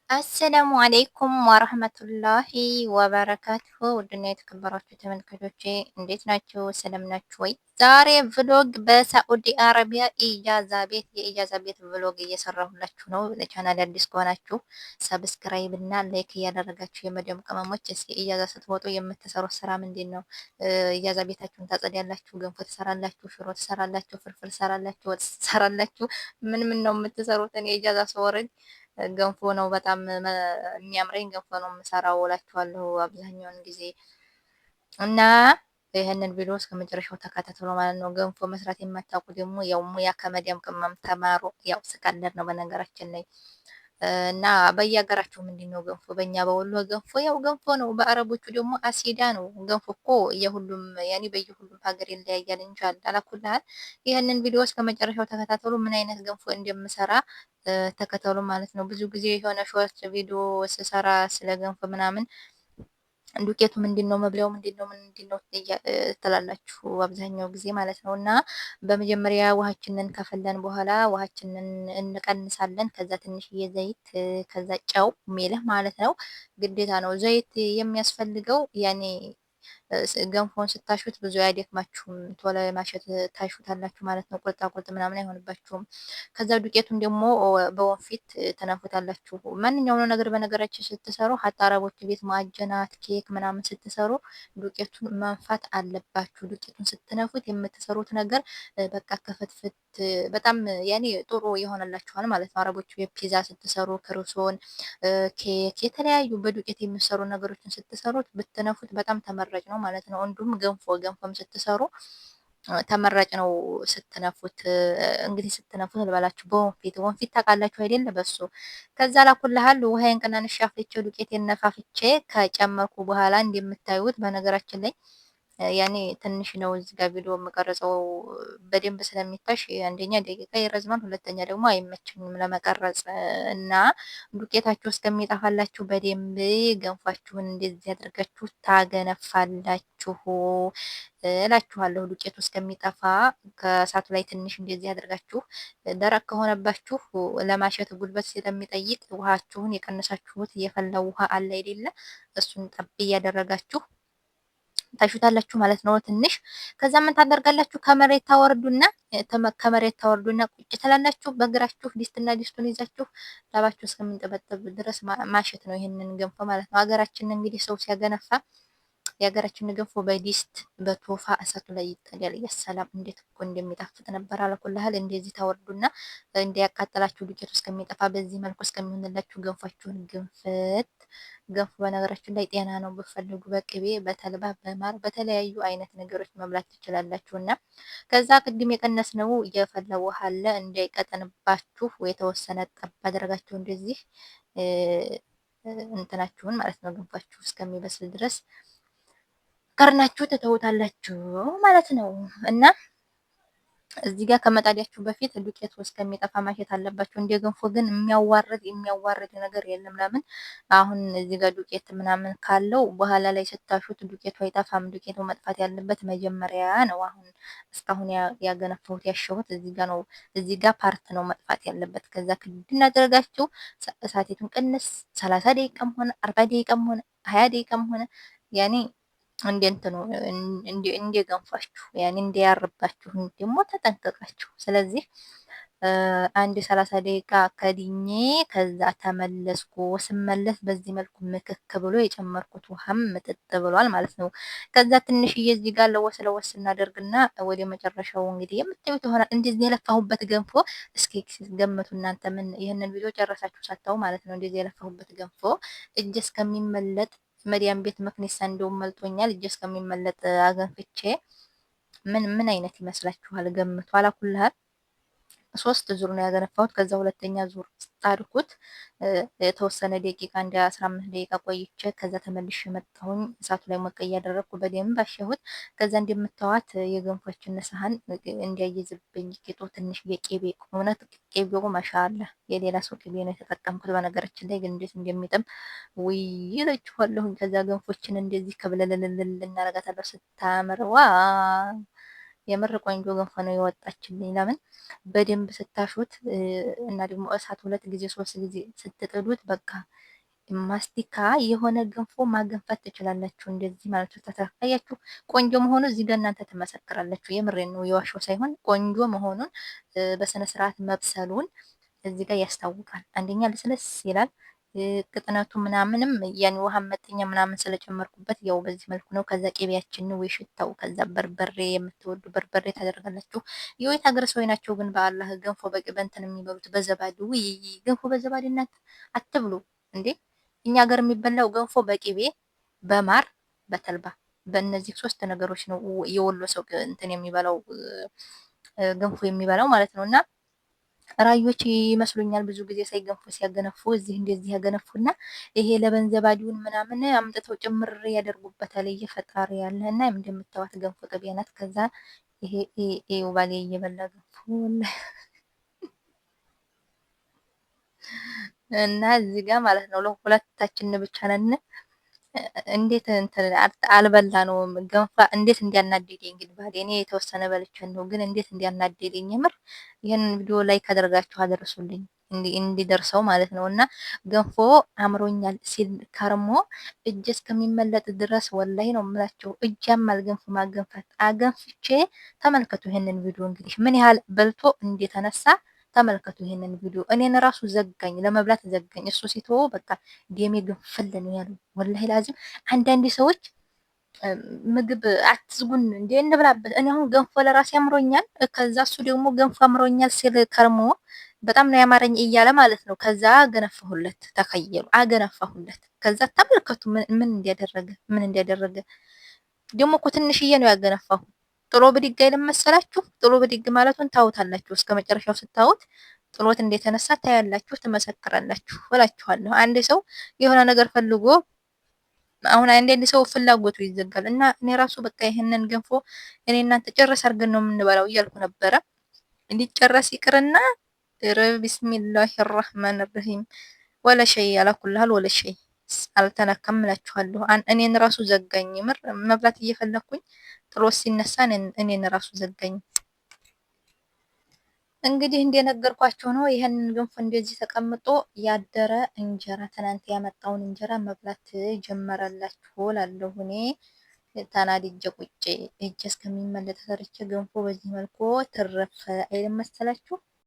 አሰላሙ አሌይኩም ወረህመቱላሂ ወበረካቱሁ። ውድና የተከበራችሁ ተመልካቾቼ እንዴት ናችሁ? ሰላም ናችሁ ወይ? ዛሬ ቭሎግ በሳዑዲ አረቢያ ኢጃዛ ቤት የኢጃዛ ቤት ቭሎግ እየሰራሁላችሁ ነው። ለቻናል አዲስ ከሆናችሁ ሰብስክራይብ እና ላይክ እያደረጋችሁ የመዲያም ቅመሞች፣ እስኪ ኢጃዛ ስትወጡ የምትሰሩት ስራ ምንድን ነው? ኢጃዛ ቤታችሁን ታጸዳላችሁ፣ ገንፎ ትሰራላችሁ፣ ሽሮ ትሰራላችሁ፣ ፍርፍር ትሰራላችሁ፣ ወጥ ትሰራላችሁ። ምን ነው የምትሰሩት? እኔ ኢጃዛ ስወርድ ገንፎ ነው በጣም የሚያምረኝ ገንፎ ነው የምሰራው እላችኋለሁ አብዛኛውን ጊዜ እና ይህንን ቪዲዮ እስከ መጨረሻው ተከታተሉ ማለት ነው። ገንፎ መስራት የማታውቁ ደግሞ ያው ሙያ ከመዲያም ቅመም ተማሩ። ያው ስቀልድ ነው በነገራችን ላይ እና በየሀገራችሁ ምንድን ነው ገንፎ? በእኛ በወሎ ገንፎ ያው ገንፎ ነው። በአረቦቹ ደግሞ አሲዳ ነው። ገንፎ እኮ የሁሉም ያኔ በየሁሉም ሀገር ይለያያል እንጂ አላኩልሃል። ይህንን ቪዲዮ እስከ መጨረሻው ተከታተሉ። ምን አይነት ገንፎ እንደምሰራ ተከተሉ ማለት ነው። ብዙ ጊዜ የሆነ ሾርት ቪዲዮ ስሰራ ስለ ገንፎ ምናምን ዱቄቱ ምንድነው መብለው ምንድነው ትላላችሁ አብዛኛው ጊዜ ማለት ነው። እና በመጀመሪያ ውሃችንን ከፈለን በኋላ ውሃችንን እንቀንሳለን። ከዛ ትንሽዬ ዘይት፣ ከዛ ጨው፣ ሜልህ ማለት ነው። ግዴታ ነው ዘይት የሚያስፈልገው ያኔ ገንፎን ስታሹት ብዙ አያደክማችሁም። ቶሎ ማሸት ታሹታላችሁ ማለት ነው። ቁርጣ ቁርጥ ምናምን አይሆንባችሁም። ከዛ ዱቄቱን ደግሞ በወንፊት ተነፉታላችሁ። ማንኛውም ነገር በነገራችን ስትሰሩ ሀታ አረቦች ቤት ማዕጀናት፣ ኬክ ምናምን ስትሰሩ ዱቄቱን መንፋት አለባችሁ። ዱቄቱን ስትነፉት የምትሰሩት ነገር በቃ ከፍትፍት በጣም ያኔ ጥሩ ይሆንላችኋል ማለት ነው። አረቦች ቤት ፒዛ ስትሰሩ፣ ክሩሶን፣ ኬክ የተለያዩ በዱቄት የሚሰሩ ነገሮችን ስትሰሩት ብትነፉት በጣም ተመራጭ ነው ማለት ነው። እንዲሁም ገንፎም ስትሰሩ ተመራጭ ነው ስትነፉት። እንግዲህ ስትነፉት ልበላችሁ ወንፊት ታውቃላችሁ አይደለ? በሱ ከዛ ላኩልሃል ውሃዬን ቀናንሼ አፍልቼ ዱቄቴን ነፋፍቼ ከጨመርኩ በኋላ እንደምታዩት በነገራችን ላይ ያኔ ትንሽ ነው እዚህ ጋር ቪዲዮ የምቀርጸው በደንብ ስለሚታሽ አንደኛ ደቂቃ ይረዝማል፣ ሁለተኛ ደግሞ አይመችኝም ለመቀረጽ እና ዱቄታችሁ እስከሚጠፋላችሁ በደንብ ገንፋችሁን እንደዚህ አድርጋችሁ ታገነፋላችሁ እላችኋለሁ። ዱቄቱ እስከሚጠፋ ከእሳቱ ላይ ትንሽ እንደዚህ አድርጋችሁ ደረቅ ከሆነባችሁ ለማሸት ጉልበት ስለሚጠይቅ ውሃችሁን የቀነሳችሁት የፈላው ውሃ አለ አይደለ? እሱን ጠብ እያደረጋችሁ ታሹታላችሁ ማለት ነው ትንሽ። ከዛ ምን ታደርጋላችሁ? ከመሬት ታወርዱና ቁጭ ትላላችሁ። በእግራችሁ ዲስቱን ይዛችሁ ላባችሁ እስከሚንጠበጠብ ድረስ ማሸት ነው ይሄንን ገንፎ ማለት ነው። ሀገራችን እንግዲህ ሰው ሲያገነፋ የሀገራችን ገንፎ በዲስት በቶፋ እሳቱ ላይ ይጣዳል። የሰላም እንዴት እኮ እንደሚጣፍጥ ነበር አለኩልሃል። እንደዚህ ታወርዱና እንዲያቃጥላችሁ ዱቄቱ እስከሚጠፋ በዚህ መልኩ እስከሚሆንላችሁ ገንፏችሁን ግንፍት። ገንፎ በነገራችን ላይ ጤና ነው። ብፈልጉ በቅቤ በተልባ በማር በተለያዩ አይነት ነገሮች መብላት ትችላላችሁ። እና ከዛ ቅድም የቀነስነው የፈላ ውሃ አለ እንዳይቀጠንባችሁ የተወሰነ ጠብ አደረጋችሁ እንደዚህ እንትናችሁን ማለት ነው ገንፏችሁ እስከሚበስል ድረስ ከርናችሁ ትተውታላችሁ ማለት ነው። እና እዚህ ጋር ከመጣዳችሁ በፊት ዱቄቱ እስከሚጠፋ ማሸት አለባችሁ። እንደ ገንፎ ግን የሚያዋርድ ነገር የለም። ለምን አሁን እዚህ ጋር ዱቄት ምናምን ካለው በኋላ ላይ ስታሹት ዱቄቱ አይጠፋም። ዱቄቱ መጥፋት ያለበት መጀመሪያ ነው። አሁን እስካሁን ያገነፋሁት ያሸሁት እዚህ ጋር ነው። እዚህ ጋር ፓርት ነው መጥፋት ያለበት። ከዛ ክድና አደረጋችሁ እሳቴቱን ቅንስ 30 ደቂቃም ሆነ 40 ደቂቃም ሆነ 20 ደቂቃም ሆነ ያኔ እንደንትኑ እንደ ገንፋችሁ ያኔ እንዲያርባችሁ ደግሞ ተጠንቀቃችሁ። ስለዚህ አንድ 30 ደቂቃ ከድኜ ከዛ ተመለስኩ። ስመለስ በዚህ መልኩ ምክክ ብሎ የጨመርኩት ውሃም ምጥጥ ብሏል ማለት ነው። ከዛ ትንሽዬ እዚህ ጋር ለወስ እናደርግና ወደ መጨረሻው እንግዲህ የምታዩት ይሆናል። እንደዚህ የለፋሁበት ገንፎ እስኪ ገምቱ እናንተ ምን ይህንን ቪዲዮ ጨረሳችሁ ሳታው ማለት ነው። እንደዚህ የለፋሁበት ገንፎ እጅ እስከሚመለጥ መዲያም ቤት መክኒሳ እንደውም መልጦኛል። እጅ እስከሚመለጥ አገንፍቼ ምን አይነት ይመስላችኋል? ገምቱ። አላኩልሃል 3 ዙር ነው ያገነፋሁት። ከዛ ሁለተኛ ዙር ጣድኩት የተወሰነ ደቂቃ እንደ 15 ደቂቃ ቆይቼ ከዛ ተመልሼ መጣሁኝ። እሳቱ ላይ ሞቀ እያደረግኩ በደንብ አሸሁት። ከዛ እንደምታዋት የገንፎችን ሰሃን እንዲያይዝብኝ ቂጡ ትንሽ የቄቤ እውነት ቄቤው ማሻአላ የሌላ ሰው ቄቤ ነው የተጠቀምኩት። በነገራችን ላይ ግን እንዴት እንደሚጥም ውይ ይለችኋለሁኝ። ከዛ ገንፎችን እንደዚህ ከብለልልል እናረጋታለሁ ስታምር ዋ የምር ቆንጆ ገንፎ ነው የወጣችልኝ። ለምን በደንብ ስታሹት እና ደግሞ እሳት 2 ጊዜ 3 ጊዜ ስትጥዱት በቃ ማስቲካ የሆነ ገንፎ ማገንፋት ትችላላችሁ። እንደዚህ ማለት ነው። ተታያችሁ ቆንጆ መሆኑ እዚህ ጋር እናንተ ትመሰክራላችሁ። የምሬን ነው የዋሻው ሳይሆን ቆንጆ መሆኑን በስነ ስርዓት መብሰሉን እዚህ ጋር ያስታውቃል። አንደኛ ልስልስ ይላል። ቅጥነቱ ምናምንም ያን ውሃ መጠኛ ምናምን ስለጨመርኩበት ያው በዚህ መልኩ ነው። ከዛ ቅቤያችን ወይ ሽታው፣ ከዛ በርበሬ የምትወዱ በርበሬ ታደርጋላችሁ። የወይት ሀገር ሰው ናቸው ግን በአላህ ገንፎ በቅቤ እንትን የሚበሉት በዘባዲ። ውይ ገንፎ በዘባዲ እናት አትብሉ እንዴ! እኛ ሀገር የሚበላው ገንፎ በቅቤ በማር በተልባ በእነዚህ 3 ነገሮች ነው የወሎ ሰው እንትን የሚበላው ገንፎ የሚበላው ማለት ነው። እና ራዮች ይመስሉኛል ብዙ ጊዜ ሳይገንፉ ሲያገነፉ እዚህ እንደዚህ ያገነፉና ይሄ ለበንዘባዲውን ምናምን አምጥተው ጭምር ያደርጉበታል። እየፈጣሪ ያለ እና እንደምታዋት ገንፎ ቅቤ ናት። ከዛ ይሄ ባሌ እየበላ ገንፎ እና እዚህ ጋር ማለት ነው ለሁለታችን ብቻ ነን። እንዴት እንትን አልበላ ነው ገንፋ እንዴት እንዲያናደደኝ እንግዲህ ባሌ እኔ የተወሰነ በልቼን ነው ግን እንዴት እንዲያናደደኝ የምር ይሄንን ቪዲዮ ላይ ካደረጋችሁ አደረሱልኝ እንዲደርሰው ማለት ነው። እና ገንፎ አምሮኛል ሲል ከርሞ እጅ እስከሚመለጥ ድረስ ወላሂ ነው የምላቸው። እጅ ያማል ገንፎ ማገንፋት። አገንፍቼ ተመልከቱ ይሄንን ቪዲዮ እንግዲህ ምን ያህል በልቶ እንደተነሳ ተመልከቱ ይሄንን ቪዲዮ። እኔን ራሱ ዘጋኝ፣ ለመብላት ዘጋኝ። እሱ ሲተወው በቃ ደሜ ግንፍል ነው ያለው። ወላሂ ላዚም አንዳንድ ሰዎች ምግብ አትዝጉን እንዴ እንብላበት። እኔ አሁን ገንፎ ለራሴ አምሮኛል። ከዛ እሱ ደግሞ ገንፎ አምሮኛል ሲል ከርሞ በጣም ነው ያማረኝ እያለ ማለት ነው። ከዛ አገነፋሁለት፣ ተከየሉ አገነፋሁለት። ከዛ ተመልከቱ ምን እንዲያደረገ ደግሞ እኮ ትንሽዬ ነው ያገነፋሁ። ጥሎ ብድግ አይልም መሰላችሁ? ጥሎ ብድግ ማለቱን ታውታላችሁ። እስከ መጨረሻው ስታዩት ጥሎት እንደተነሳ ታያላችሁ፣ ትመሰክራላችሁ እላችኋለሁ። አንድ ሰው የሆነ ነገር ፈልጎ አሁን አንዳንድ ሰው ፍላጎቱ ይዘጋል እና እኔ ራሱ በቃ ይሄንን ገንፎ እኔ እናንተ ጨረስ አድርገን ነው የምንበላው እያልኩ ነበረ። እንዲጨረስ ይቅርና ቢስሚላሂ ራህማን ራሂም ወለ ሸይ አላኩልሃል ወለ ሸይ አልተነካም እላችኋለሁ። እኔን ራሱ ዘጋኝ። ምር መብላት እየፈለኩኝ ጥሎት ሲነሳ እኔን ራሱ ዘጋኝ። እንግዲህ እንደነገርኳቸው ነው። ይሄንን ገንፎ እንደዚህ ተቀምጦ ያደረ እንጀራ ትናንት ያመጣውን እንጀራ መብላት ጀመረላችሁ እላለሁ እኔ ተናድጄ ቁጭ እጄ እስከሚመለጥ ሰርቼ ገንፎ በዚህ መልኩ ትረፍ አይደል መሰላችሁ?